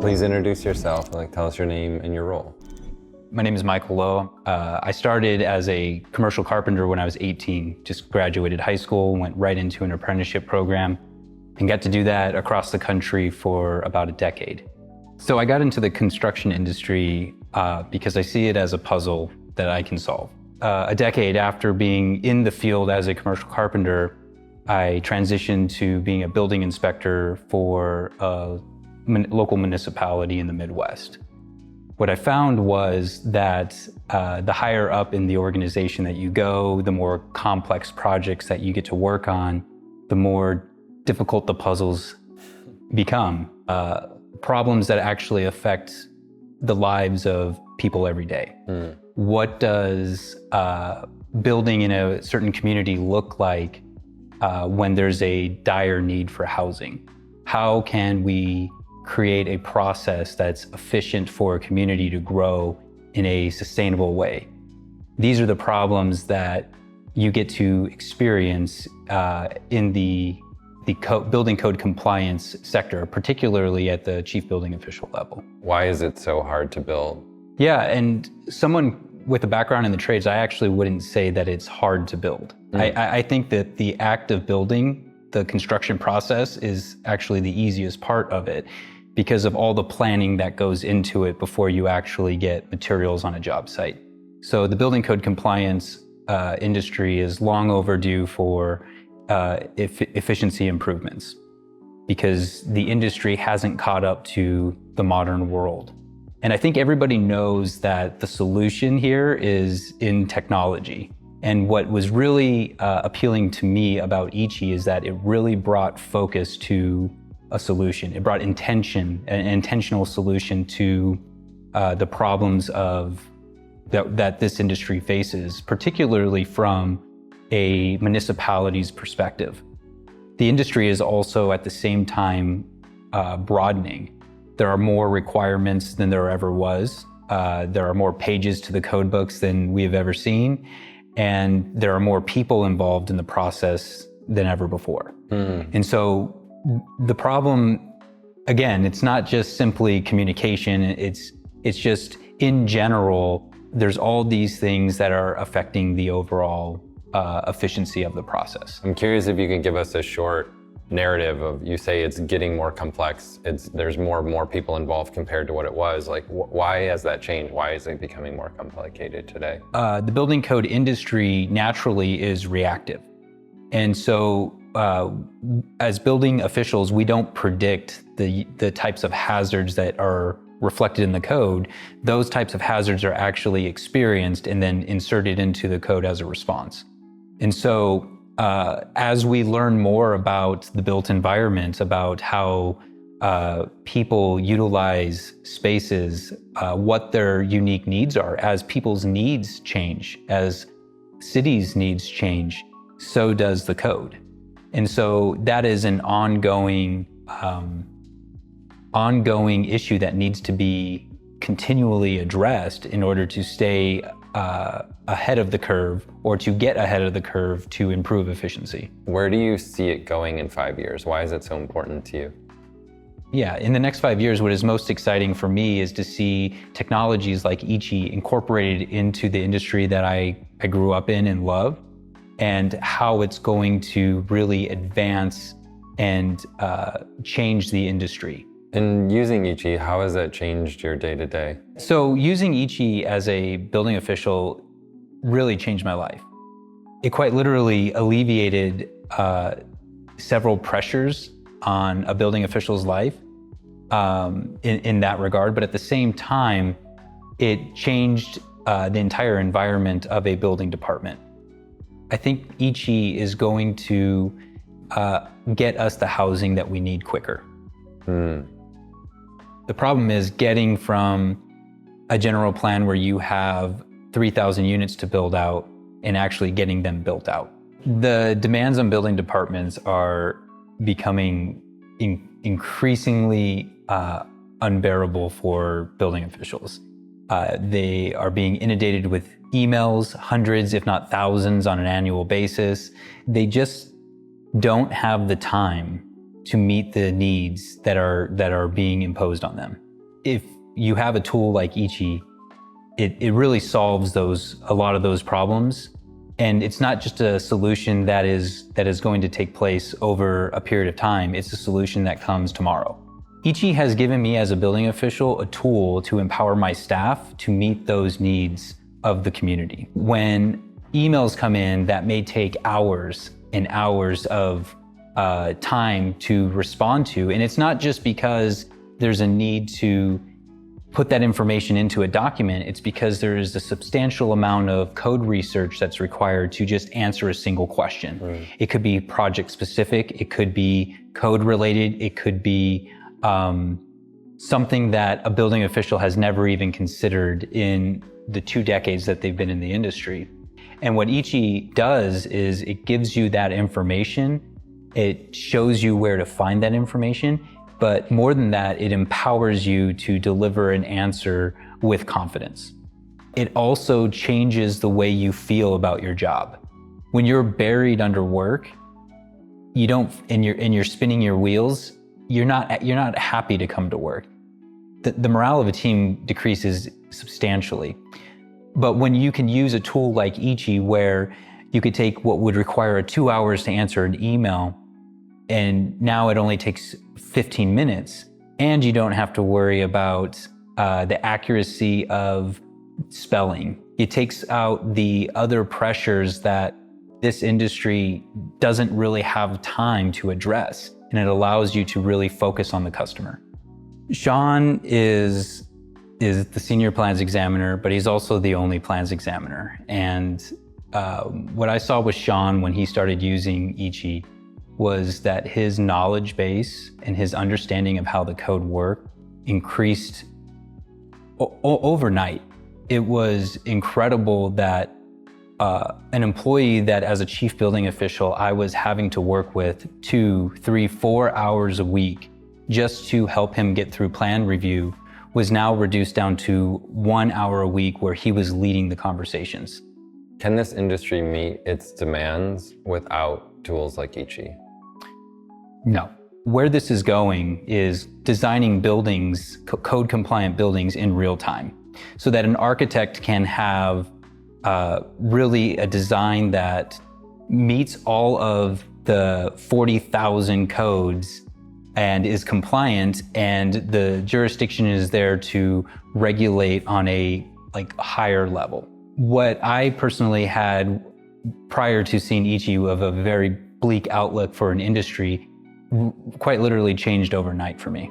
Please introduce yourself, tell us your name and your role. My name is Michael Loew. I started as a commercial carpenter when I was 18, just graduated high school, went right into an apprenticeship program, and got to do that across the country for about a decade. So I got into the construction industry because I see it as a puzzle that I can solve. A decade after being in the field as a commercial carpenter, I transitioned to being a building inspector for a local municipality in the Midwest. What I found was that the higher up in the organization that you go, the more complex projects that you get to work on, the more difficult the puzzles become. Problems that actually affect the lives of people every day. What does building in a certain community look like when there's a dire need for housing? How can we create a process that's efficient for a community to grow in a sustainable way? These are the problems that you get to experience in the building code compliance sector, particularly at the chief building official level. Why is it so hard to build? Yeah, and someone with a background in the trades, I actually wouldn't say that it's hard to build. I think that the act of building, the construction process, is actually the easiest part of it because of all the planning that goes into it before you actually get materials on a job site. So the building code compliance industry is long overdue for efficiency improvements because the industry hasn't caught up to the modern world. And I think everybody knows that the solution here is in technology. And what was really appealing to me about Ichi is that it really brought focus to a solution. It brought intention, an intentional solution to the problems that this industry faces, particularly from a municipality's perspective. The industry is also at the same time broadening. There are more requirements than there ever was. There are more pages to the code books than we have ever seen. And there are more people involved in the process than ever before. And so the problem, again, it's not just simply communication. It's just in general, there's all these things that are affecting the overall efficiency of the process. I'm curious if you can give us a short narrative of, you say it's getting more complex, there's more people involved compared to what it was. Why has that changed? Why is it becoming more complicated today? The building code industry naturally is reactive. And so as building officials, we don't predict the types of hazards that are reflected in the code. Those types of hazards are actually experienced and then inserted into the code as a response. And so as we learn more about the built environment, about how people utilize spaces, what their unique needs are, as people's needs change, as cities' needs change, so does the code. And so that is an ongoing issue that needs to be continually addressed in order to stay ahead of the curve, or to get ahead of the curve to improve efficiency. Where do you see it going in 5 years? Why is it so important to you? Yeah, in the next 5 years, what is most exciting for me is to see technologies like Ichi incorporated into the industry that I grew up in and love, and how it's going to really advance and change the industry. And using Ichi, how has that changed your day-to-day? So using Ichi as a building official really changed my life. It quite literally alleviated several pressures on a building official's life in that regard, but at the same time, it changed the entire environment of a building department. I think Ichi is going to get us the housing that we need quicker. The problem is getting from a general plan where you have 3,000 units to build out and actually getting them built out. The demands on building departments are becoming increasingly unbearable for building officials. They are being inundated with emails, hundreds, if not thousands, on an annual basis. They just don't have the time to meet the needs that are being imposed on them. if you have a tool like Ichi, it really solves a lot of those problems. And it's not just a solution that is going to take place over a period of time. It's a solution that comes tomorrow. Ichi has given me as a building official a tool to empower my staff to meet those needs of the community. When emails come in that may take hours and hours of time to respond to, and it's not just because there's a need to put that information into a document, it's because there is a substantial amount of code research that's required to just answer a single question. Right. It could be project specific, it could be code related, it could be something that a building official has never even considered in the 2 decades that they've been in the industry. And what Ichi does is it gives you that information, it shows you where to find that information, but more than that, it empowers you to deliver an answer with confidence. It also changes the way you feel about your job. When you're buried under work, and you're spinning your wheels, you're not happy to come to work. The morale of a team decreases substantially. But when you can use a tool like Ichi, where you could take what would require 2 hours to answer an email, and now it only takes 15 minutes, and you don't have to worry about the accuracy of spelling. It takes out the other pressures that this industry doesn't really have time to address, and it allows you to really focus on the customer. Sean is the senior plans examiner, but he's also the only plans examiner. And what I saw with Sean when he started using Ichi was that his knowledge base and his understanding of how the code worked increased overnight. It was incredible that an employee that as a chief building official, I was having to work with 2, 3, 4 hours a week just to help him get through plan review was now reduced down to 1 hour a week where he was leading the conversations. Can this industry meet its demands without tools like Ichi? No. Where this is going is designing buildings, code compliant buildings in real time, so that an architect can have really a design that meets all of the 40,000 codes and is compliant, and the jurisdiction is there to regulate on a higher level. What I personally had prior to seeing Ichi of a very bleak outlook for an industry quite literally changed overnight for me.